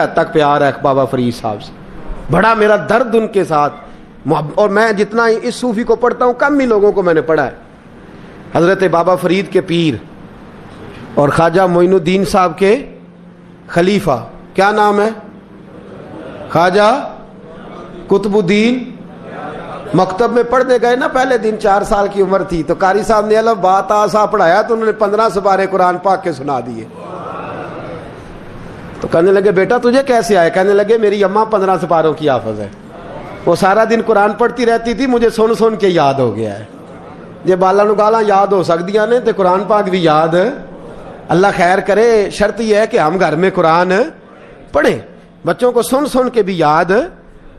تک پیار ہے بابا فرید صاحب سے، بڑا میرا درد ان کے ساتھ، اور میں جتنا اس صوفی کو پڑھتا ہوں کم ہی لوگوں کو میں نے پڑھا ہے۔ حضرت بابا فرید کے پیر اور خواجہ معین الدین صاحب کے خلیفہ، کیا نام ہے؟ خواجہ قطب الدین۔ مکتب میں پڑھنے گئے نا، پہلے دن 4 سال کی عمر تھی تو قاری صاحب نے الف با تا سا پڑھایا تو انہوں نے 15 سپارے قرآن پاک کے سنا دیے۔ تو کہنے لگے بیٹا تجھے کیسے آئے؟ کہنے لگے میری اماں 15 سپاروں کی حافظ ہے، وہ سارا دن قرآن پڑھتی رہتی تھی، مجھے سن سن کے یاد ہو گیا ہے۔ یہ بالا نو گالا یاد ہو سکدیاں نے تے قرآن پاک بھی یاد، اللہ خیر کرے۔ شرط یہ ہے کہ ہم گھر میں قرآن پڑھیں، بچوں کو سن سن کے بھی یاد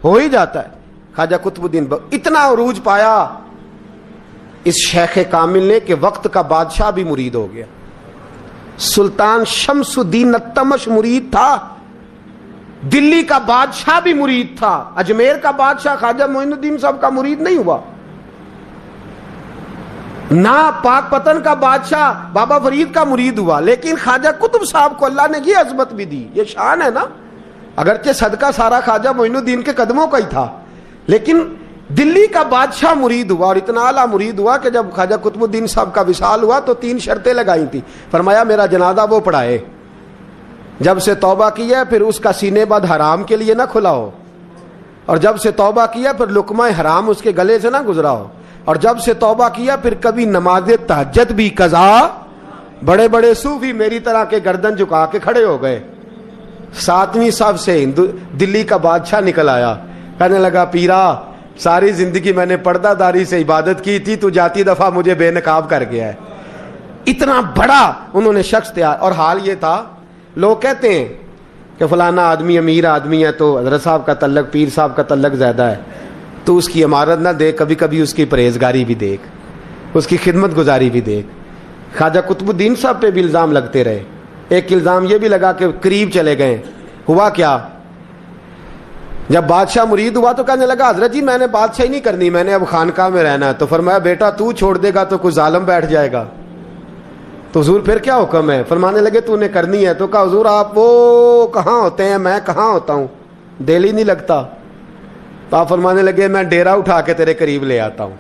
ہو ہی جاتا ہے۔ خواجہ قطب الدین اتنا عروج پایا اس شیخ کامل نے کہ وقت کا بادشاہ بھی مرید ہو گیا۔ سلطان شمس الدین التمش مرید تھا، دلی کا بادشاہ بھی مرید تھا، اجمیر کا بادشاہ خواجہ معین الدین صاحب کا مرید نہیں ہوا، نہ پاک پتن کا بادشاہ بابا فرید کا مرید ہوا، لیکن خواجہ قطب صاحب کو اللہ نے یہ عظمت بھی دی، یہ شان ہے نا۔ اگرچہ صدقہ سارا خواجہ معین الدین کے قدموں کا ہی تھا، لیکن دلی کا بادشاہ مرید ہوا، اور اتنا اعلیٰ مرید ہوا کہ جب خواجہ قطب الدین صاحب کا وصال ہوا تو 3 شرطیں لگائی تھی۔ فرمایا میرا جنازہ وہ پڑھائے، جب سے توبہ کیا پھر اس کا سینے بد حرام کے لیے نہ کھلا ہو، اور جب سے توبہ کیا پھر لقمہ حرام اس کے گلے سے نہ گزرا ہو، اور جب سے توبہ کیا پھر کبھی نماز تہجد بھی قضا۔ بڑے بڑے صوفی میری طرح کے گردن جھکا کے کھڑے ہو گئے۔ 7ویں صف سے دلی کا بادشاہ نکل آیا، کہنے لگا پیرا ساری زندگی میں نے پردہ داری سے عبادت کی تھی، تو جاتی دفعہ مجھے بے نقاب کر گیا ہے۔ اتنا بڑا انہوں نے شخص تیار، اور حال یہ تھا لوگ کہتے ہیں کہ فلانا آدمی امیر آدمی ہے تو حضرت صاحب کا تعلق پیر صاحب کا تعلق زیادہ ہے، تو اس کی عمارت نہ دیکھ، کبھی کبھی اس کی پرہیزگاری بھی دیکھ، اس کی خدمت گزاری بھی دیکھ۔ خواجہ قطب الدین صاحب پہ بھی الزام لگتے رہے۔ ایک الزام یہ بھی لگا کہ قریب چلے گئے۔ ہوا کیا؟ جب بادشاہ مرید ہوا تو کہنے لگا حضرت جی میں نے بادشاہی نہیں کرنی، میں نے اب خانقاہ میں رہنا ہے۔ تو فرمایا بیٹا تو چھوڑ دے گا تو کوئی ظالم بیٹھ جائے گا، تو حضور پھر کیا حکم ہے؟ فرمانے لگے تو نے کرنی ہے۔ تو کہا حضور آپ وہ کہاں ہوتے ہیں، میں کہاں ہوتا ہوں، دل ہی نہیں لگتا۔ تو آپ فرمانے لگے میں ڈیرا اٹھا کے تیرے قریب لے آتا ہوں۔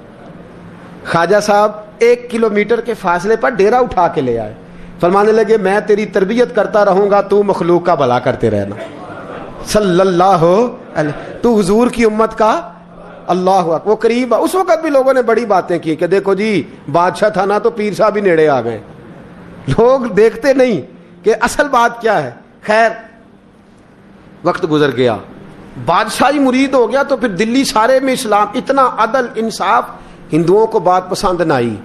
خواجہ صاحب 1 کلومیٹر کے فاصلے پر ڈیرا اٹھا کے لے آئے۔ فرمانے لگے میں تیری تربیت کرتا رہوں گا، تو مخلوق کا بھلا کرتے رہنا۔ صلی اللہ علیہ، تو حضور کی امت کا اللہ اکبر۔ وہ قریب، اس وقت بھی لوگوں نے بڑی باتیں کی کہ دیکھو جی بادشاہ تھا نا تو پیر صاحب بھی نیڑے آ گئے۔ لوگ دیکھتے نہیں کہ اصل بات کیا ہے۔ خیر وقت گزر گیا، بادشاہی مرید ہو گیا، تو پھر دلی سارے میں اسلام، اتنا عدل انصاف، ہندوؤں کو بات پسند نہ آئی،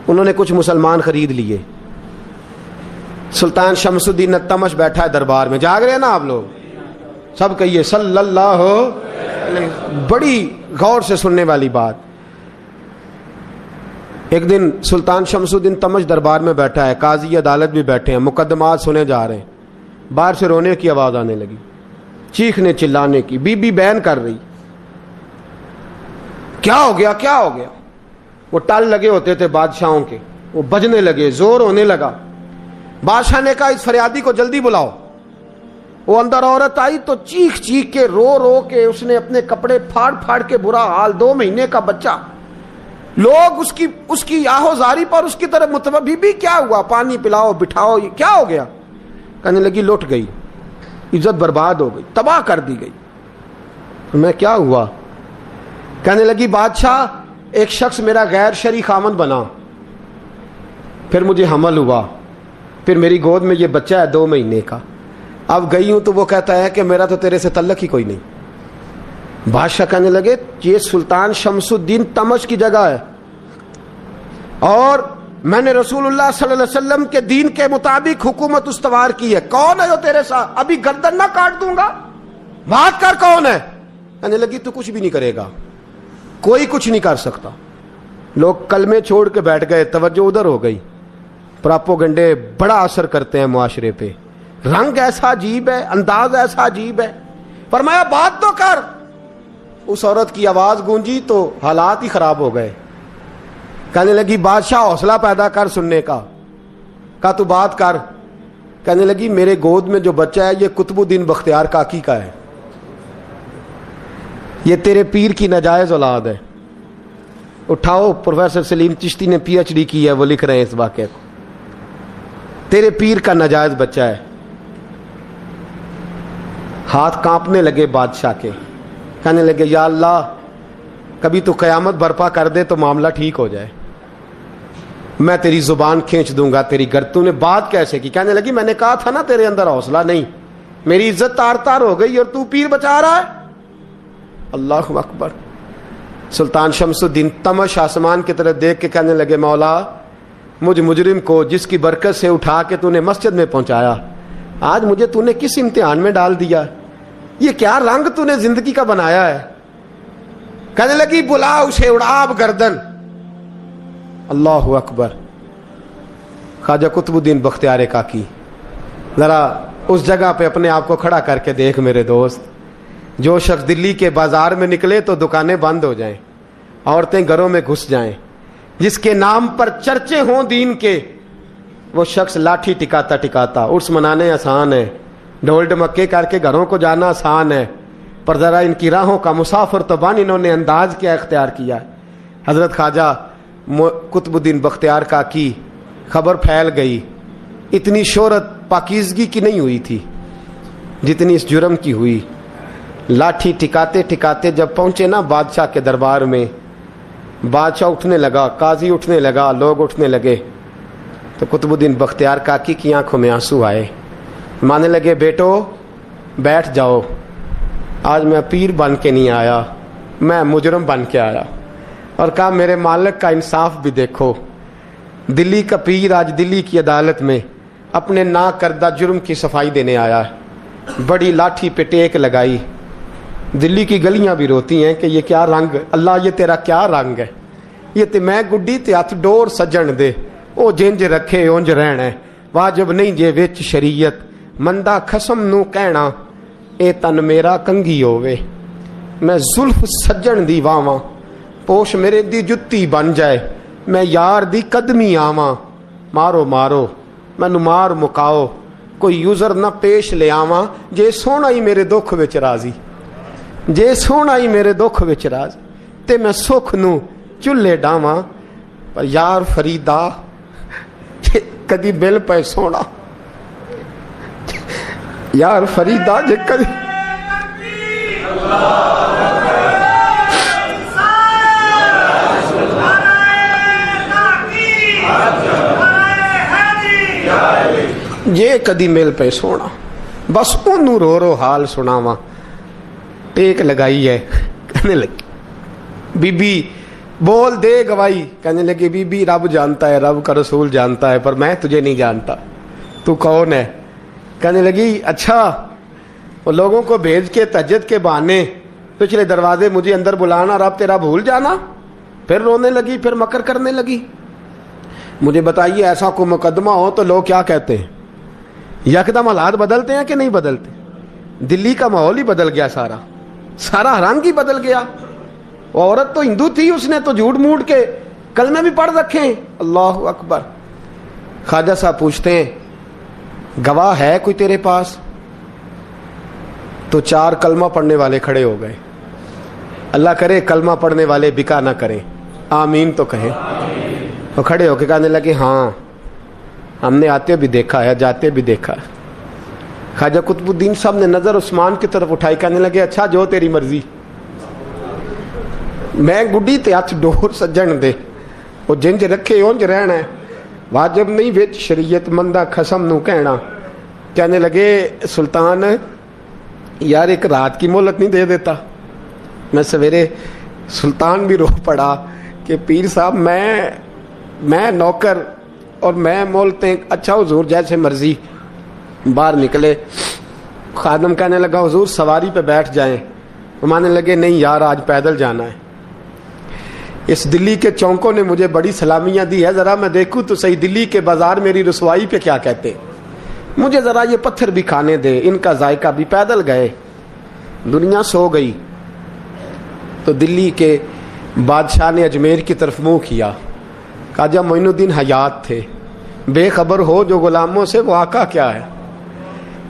انہوں نے کچھ مسلمان خرید لیے۔ سلطان شمس الدین التمش بیٹھا ہے دربار میں، جاگ رہے ہیں نا آپ لوگ سب، کہیے صلی اللہ علیہ۔ بڑی غور سے سننے والی بات۔ ایک دن سلطان شمس الدین تمش دربار میں بیٹھا ہے، قاضی عدالت بھی بیٹھے ہیں، مقدمات سنے جا رہے ہیں۔ باہر سے رونے کی آواز آنے لگی، چیخنے چلانے کی، بی بی بیان کر رہی۔ کیا ہو گیا کیا ہو گیا؟ وہ ٹال لگے ہوتے تھے بادشاہوں کے، وہ بجنے لگے، زور ہونے لگا۔ بادشاہ نے کہا اس فریادی کو جلدی بلاؤ۔ وہ اندر عورت آئی تو چیخ چیخ کے رو رو کے اس نے اپنے کپڑے پھاڑ پھاڑ کے، برا حال، 2 مہینے کا بچہ۔ لوگ اس کی آہو زاری پر اس کی طرف متوجہ، بی بی کیا ہوا، پانی پلاؤ بٹھاؤ، کیا ہو گیا؟ کہنے لگی لٹ گئی، عزت برباد ہو گئی، تباہ کر دی گئی۔ میں کیا ہوا؟ کہنے لگی بادشاہ ایک شخص میرا غیر شرعی خامند بنا، پھر مجھے حمل ہوا، پھر میری گود میں یہ بچہ ہے 2 مہینے کا، اب گئی ہوں تو وہ کہتا ہے کہ میرا تو تیرے سے تعلق ہی کوئی نہیں۔ بادشاہ کہنے لگے یہ سلطان شمس الدین تمش کی جگہ ہے، اور میں نے رسول اللہ صلی اللہ علیہ وسلم کے دین کے مطابق حکومت استوار کی ہے، کون ہے جو تیرے ساتھ؟ ابھی گردن نہ کاٹ دوں گا، بات کر کون ہے؟ کہنے لگی تو کچھ بھی نہیں کرے گا، کوئی کچھ نہیں کر سکتا۔ لوگ کلمے چھوڑ کے بیٹھ گئے، توجہ ادھر ہو گئی۔ پراپوگنڈے بڑا اثر کرتے ہیں معاشرے پہ، رنگ ایسا عجیب ہے، انداز ایسا عجیب ہے۔ فرمایا بات تو کر۔ اس عورت کی آواز گونجی تو حالات ہی خراب ہو گئے۔ کہنے لگی بادشاہ حوصلہ پیدا کر سننے کا۔ کہا تو بات کر۔ کہنے لگی میرے گود میں جو بچہ ہے یہ قطب الدین بختیار کاکی کا ہے، یہ تیرے پیر کی ناجائز اولاد ہے۔ اٹھاؤ، پروفیسر سلیم چشتی نے پی ایچ ڈی کی ہے، وہ لکھ رہے ہیں اس واقعے کو، تیرے پیر کا ناجائز بچہ ہے۔ ہاتھ کانپنے لگے بادشاہ کے، کہنے لگے یا اللہ کبھی تو قیامت برپا کر دے تو معاملہ ٹھیک ہو جائے، میں تیری زبان کھینچ دوں گا تیری گر۔ تو نے بات کیسے کی؟ کہنے لگی میں نے کہا تھا نا تیرے اندر حوصلہ نہیں، میری عزت تار تار ہو گئی اور تو پیر بچا رہا ہے۔ اللہ اکبر۔ سلطان شمس الدین تمش آسمان کی طرف دیکھ کے کہنے لگے مولا مجھ مجرم کو جس کی برکت سے اٹھا کے تو نے مسجد میں پہنچایا، آج مجھے تو نے کس امتحان میں ڈال دیا؟ یہ کیا رنگ تو نے زندگی کا بنایا ہے؟ کہنے لگی بلا اسے، اڑاب گردن۔ اللہ اکبر۔ خواجہ قطب الدین بختیار کاکی، ذرا اس جگہ پہ اپنے آپ کو کھڑا کر کے دیکھ میرے دوست۔ جو شخص دلی کے بازار میں نکلے تو دکانیں بند ہو جائیں، عورتیں گھروں میں گھس جائیں، جس کے نام پر چرچے ہوں دین کے، وہ شخص لاٹھی ٹکاتا ٹکاتا، عرس منانے آسان ہے، ڈھول ڈمکے کر کے گھروں کو جانا آسان ہے، پر ذرا ان کی راہوں کا مسافر تو بن انہوں نے انداز کیا اختیار کیا۔ حضرت خواجہ قطب الدین بختیار کاکی، خبر پھیل گئی، اتنی شہرت پاکیزگی کی نہیں ہوئی تھی جتنی اس جرم کی ہوئی۔ لاٹھی ٹکاتے ٹکاتے جب پہنچے نا بادشاہ کے دربار میں، بادشاہ اٹھنے لگا، قاضی اٹھنے لگا، لوگ اٹھنے لگے، تو قطب الدین بختیار کاکی کی آنکھوں میں آنسو آئے، مانے لگے بیٹو بیٹھ جاؤ، آج میں پیر بن کے نہیں آیا، میں مجرم بن کے آیا۔ اور کہا میرے مالک کا انصاف بھی دیکھو، دلی کا پیر آج دلی کی عدالت میں اپنے نا کردہ جرم کی صفائی دینے آیا ہے۔ بڑی لاٹھی پہ ٹیک لگائی، دلی کی گلیاں بھی روتی ہیں کہ یہ کیا رنگ، اللہ یہ تیرا کیا رنگ ہے، یہ تے میں گڈی تے ہاتھ ڈور سجن دے، او جنج رکھے اونج رہنا ہے، واجب نہیں جے وچ شریعت، مندہ خسم نو کہنا اے تن میرا کنگھی ہووے، میں زلف سجن دی واواں، پوش میرے دی جتی بن جائے، میں یار دی قدمی آواں، مارو مارو مینو مار مکاؤ، کوئی یوزر نہ پیش لے آواں، جے سونا ہی میرے دکھ وچ راضی، جے سونا ہی میرے دکھ وچ راضی، تے میں سکھ نو چلے ڈاواں، پر یار فریدا کدی مل پے سونا، یار فریدا جے کدی یہ کدی مل پہ سونا، بس انہوں رو رو حال سناواں۔ ٹیک لگائی ہے، کہنے لگی بی بی بول دے گواہی، کہنے لگی بی بی رب جانتا ہے، رب کا رسول جانتا ہے، پر میں تجھے نہیں جانتا، تو کون ہے؟ کہنے لگی اچھا وہ لوگوں کو بھیج کے تہجد کے بہانے پچھلے دروازے مجھے اندر بلانا، رب تیرا بھول جانا۔ پھر رونے لگی، پھر مکر کرنے لگی۔ مجھے بتائیے ایسا کوئی مقدمہ ہو تو لوگ کیا کہتے ہیں؟ یکدم حالات بدلتے ہیں کہ نہیں بدلتے؟ دلی کا ماحول ہی بدل گیا، سارا رنگ ہی بدل گیا۔ وہ عورت تو ہندو تھی، اس نے تو جھوٹ موٹ کے کلمے بھی پڑھ رکھے ہیں۔ اللہ اکبر۔ خواجہ صاحب پوچھتے ہیں گواہ ہے کوئی تیرے پاس؟ تو 4 کلمہ پڑھنے والے کھڑے ہو گئے۔ اللہ کرے کلمہ پڑھنے والے بکا نہ کریں، آمین تو کہیں۔ وہ کھڑے ہو کے کہنے لگے ہاں ہم نے آتے بھی دیکھا ہے، جاتے بھی دیکھا ہے۔ خواجہ قطب الدین صاحب نے نظر عثمان کی طرف اٹھائی، کہنے لگے اچھا جو تیری مرضی، میں گڈی تے ہاتھ ڈور سجن دے، وہ جنج رکھے اونج رہنا ہے، واجب نہیں وچ شریعت، مندہ خسم نو کہنا۔ کہنے لگے سلطان یار ایک رات کی مہلت نہیں دے دیتا؟ میں سویرے سلطان بھی رو پڑا کہ پیر صاحب میں نوکر اور میں مولتے، اچھا حضور جیسے مرضی۔ باہر نکلے، خادم کہنے لگا حضور سواری پہ بیٹھ جائیں، وہ مانے لگے نہیں یار آج پیدل جانا ہے، اس دلی کے چونکوں نے مجھے بڑی سلامیاں دی ہے، ذرا میں دیکھوں تو صحیح دلی کے بازار میری رسوائی پہ کیا کہتے، مجھے ذرا یہ پتھر بھی کھانے دے، ان کا ذائقہ بھی۔ پیدل گئے، دنیا سو گئی تو دلی کے بادشاہ نے اجمیر کی طرف منہ کیا۔ خواجہ معین الدین حیات تھے، بے خبر ہو جو غلاموں سے وہ آقا کیا ہے۔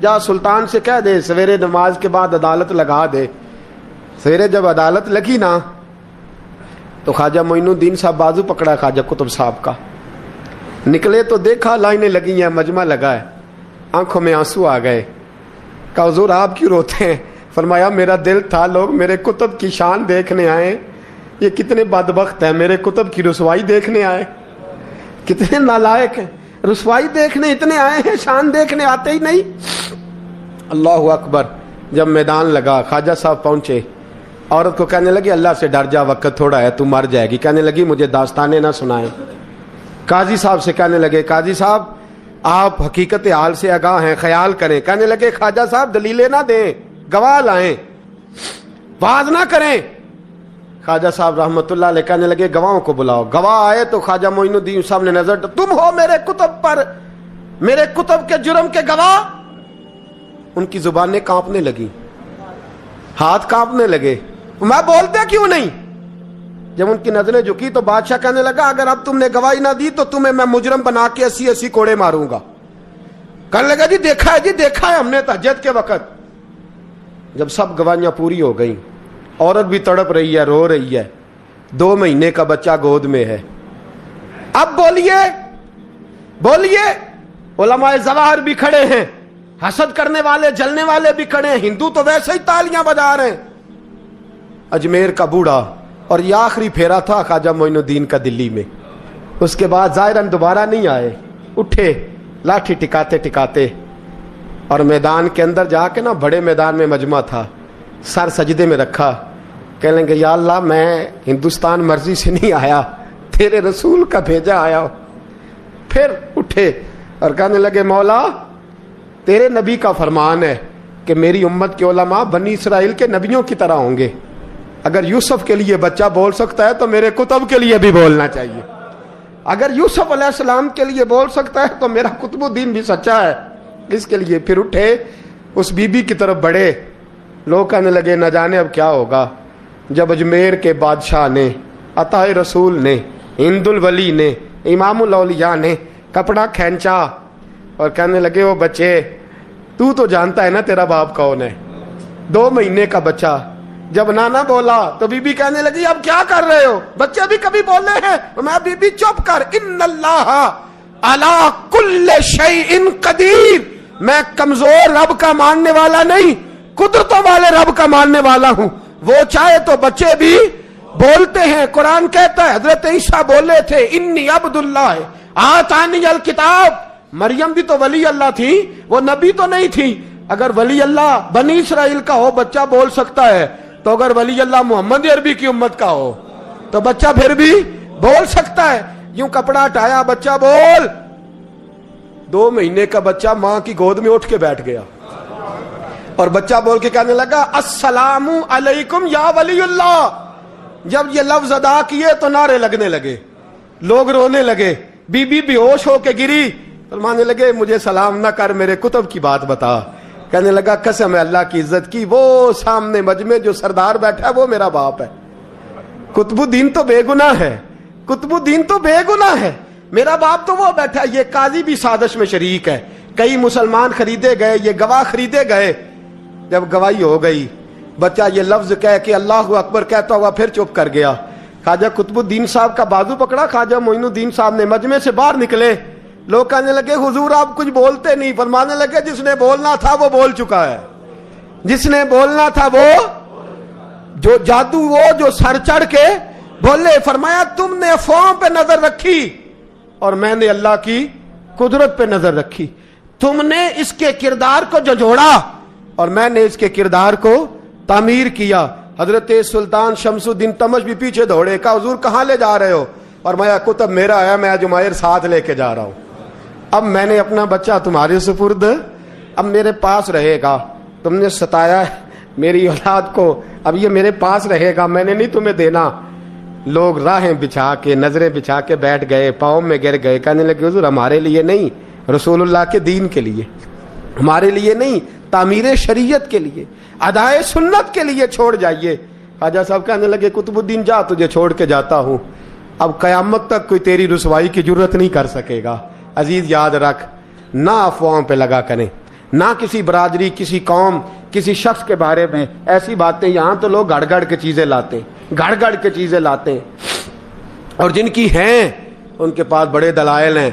جا سلطان سے کہہ دے سویرے نماز کے بعد عدالت لگا دے. سویرے جب عدالت لگی نا تو خواجہ معین الدین صاحب بازو پکڑا خواجہ قطب صاحب کا. نکلے تو دیکھا لائنیں لگی ہیں, مجمع لگا ہے, آنکھوں میں آنسو آ گئے. کہا حضور آپ کیوں روتے ہیں؟ فرمایا میرا دل تھا لوگ میرے کتب کی شان دیکھنے آئے, یہ کتنے بدبخت ہیں, میرے کتب کی رسوائی دیکھنے آئے. کتنے نالائق ہیں, رسوائی دیکھنے اتنے آئے ہیں, شان دیکھنے آتے ہی نہیں. اللہ اکبر. جب میدان لگا خواجہ صاحب پہنچے, عورت کو کہنے لگی اللہ سے ڈر جا, وقت تھوڑا ہے, تو مر جائے گی. کہنے لگی مجھے داستانیں نہ سنائیں. قاضی صاحب سے کہنے لگے قاضی صاحب آپ حقیقت حال سے آگاہ ہیں, خیال کریں. کہنے لگے خواجہ صاحب دلیلیں نہ دیں, گواہ لائیں, واز نہ کریں. خواجہ صاحب رحمت اللہ علیہ کہنے لگے گواہوں کو بلاؤ. گواہ آئے تو خواجہ معین الدین صاحب نے نظر, تم ہو میرے کتب پر, میرے کتب کے جرم کے گواہ. ان کی زبانیں کانپنے لگی, ہاتھ کانپنے لگے. میں بولتے کیوں نہیں؟ جب ان کی نظریں جھکی تو بادشاہ کہنے لگا اگر اب تم نے گواہی نہ دی تو تمہیں میں مجرم بنا کے 80 کوڑے ماروں گا. کہنے لگا جی دیکھا ہے ہم نے تہجد کے وقت. جب سب گواہیاں پوری ہو گئیں, عورت بھی تڑپ رہی ہے, رو رہی ہے, 2 مہینے کا بچہ گود میں ہے. اب بولیے. علماء ظواہر بھی کھڑے ہیں, حسد کرنے والے جلنے والے بھی کھڑے ہیں, ہندو تو ویسے ہی تالیاں بجا رہے ہیں. اجمیر کا بوڑھا, اور یہ آخری پھیرا تھا خواجہ معین الدین کا دلی میں. اس کے بعد ظاہراً دوبارہ نہیں آئے. اٹھے لاٹھی ٹکاتے اور میدان کے اندر جا کے نا, بڑے میدان میں مجمع تھا, سر سجدے میں رکھا. کہنے لگے یا اللہ میں ہندوستان مرضی سے نہیں آیا, تیرے رسول کا بھیجا آیا. پھر اٹھے اور کہنے لگے مولا تیرے نبی کا فرمان ہے کہ میری امت کے علماء بنی اسرائیل کے نبیوں کی طرح ہوں گے. اگر یوسف کے لیے بچہ بول سکتا ہے تو میرے کتب کے لیے بھی بولنا چاہیے. اگر یوسف علیہ السلام کے لیے بول سکتا ہے تو میرا قطب الدین بھی سچا ہے, اس کے لیے. پھر اٹھے, اس بی بی کی طرف بڑھے. لوگ کہنے لگے نہ جانے اب کیا ہوگا. جب اجمیر کے بادشاہ نے, عطا رسول نے, ہند الولی نے, امام الاولیاء نے کپڑا کھینچا اور کہنے لگے وہ بچے تو جانتا ہے نا تیرا باپ کون ہے, 2 مہینے کا بچہ. جب نانا بولا تو بی بی کہنے لگی اب کیا کر رہے ہو, بچے بھی کبھی بولے ہیں. میں بی بی چپ کر, ان اللہ علی کل شیء قدیر, میں کمزور رب کا ماننے والا نہیں, قدرتوں والے رب کا ماننے والا ہوں. وہ چاہے تو بچے بھی بولتے ہیں. قرآن کہتا ہے حضرت عیسیٰ بولے تھے انی عبد اللہ آتانی الکتاب. مریم بھی تو ولی اللہ تھی, وہ نبی تو نہیں تھی. اگر ولی اللہ بنی اسرائیل کا ہو بچہ بول سکتا ہے, تو اگر ولی اللہ محمد عربی کی امت کا ہو تو بچہ پھر بھی بول سکتا ہے. یوں کپڑا ہٹایا, بچہ بول. 2 مہینے کا بچہ ماں کی گود میں اٹھ کے بیٹھ گیا اور بچہ بول کے کہنے لگا السلام علیکم یا ولی اللہ. جب یہ لفظ ادا کیے تو نعرے لگنے لگے, لوگ رونے لگے. بی بی بے ہوش ہو کے گری. فرمانے لگے مجھے سلام نہ کر, میرے کتب کی بات بتا. کہنے لگا قسم ہے اللہ کی عزت کی, وہ سامنے مجمع جو سردار بیٹھا ہے وہ میرا باپ ہے. قطب الدین تو بے گناہ ہے, قطب الدین تو بے گناہ ہے, میرا باپ تو وہ بیٹھا ہے. یہ قاضی بھی سازش میں شریک ہے. کئی مسلمان خریدے گئے, یہ گواہ خریدے گئے. جب گواہی ہو گئی, بچہ یہ لفظ کہہ کے اللہ اکبر کہتا ہوا پھر چپ کر گیا. خواجہ قطب الدین صاحب کا بازو پکڑا, خواجہ معین الدین صاحب نے مجمع سے باہر نکلے. لوگ کہنے لگے حضور آپ کچھ بولتے نہیں. فرمانے لگے جس نے بولنا تھا وہ بول چکا ہے, جس نے بولنا تھا وہ جو جادو, وہ جو سر چڑھ کے بولے. فرمایا تم نے افواہوں پہ نظر رکھی اور میں نے اللہ کی قدرت پہ نظر رکھی. تم نے اس کے کردار کو جھنجھوڑا اور میں نے اس کے کردار کو تعمیر کیا. حضرت سلطان شمس الدین تمش بھی پیچھے دوڑے. کہا حضور کہاں لے جا رہے ہو؟ اور میں کتب میرا ہے, میں جمائر ساتھ لے کے جا رہا ہوں. اب میں نے اپنا بچہ تمہارے سپرد, اب میرے پاس رہے گا. تم نے ستایا میری اولاد کو, اب یہ میرے پاس رہے گا, میں نے نہیں تمہیں دینا. لوگ راہیں بچھا کے, نظریں بچھا کے بیٹھ گئے, پاؤں میں گر گئے. کہنے لگے حضور ہمارے لیے نہیں, رسول اللہ کے دین کے لیے, ہمارے لیے نہیں, تعمیر شریعت کے لیے, ادائے سنت کے لیے چھوڑ جائیے. خواجہ صاحب کہنے لگے قطب الدین جا, تجھے چھوڑ کے جاتا ہوں. اب قیامت تک کوئی تیری رسوائی کی جرت نہیں کر سکے گا. عزیز یاد رکھ, نہ افواہوں پہ لگا کریں, نہ کسی برادری, کسی قوم, کسی شخص کے بارے میں ایسی باتیں. یہاں تو لوگ گڑ گڑ کے چیزیں لاتے ہیں, گڑ گڑ کے چیزیں لاتے ہیں, اور جن کی ہیں ان کے پاس بڑے دلائل ہیں.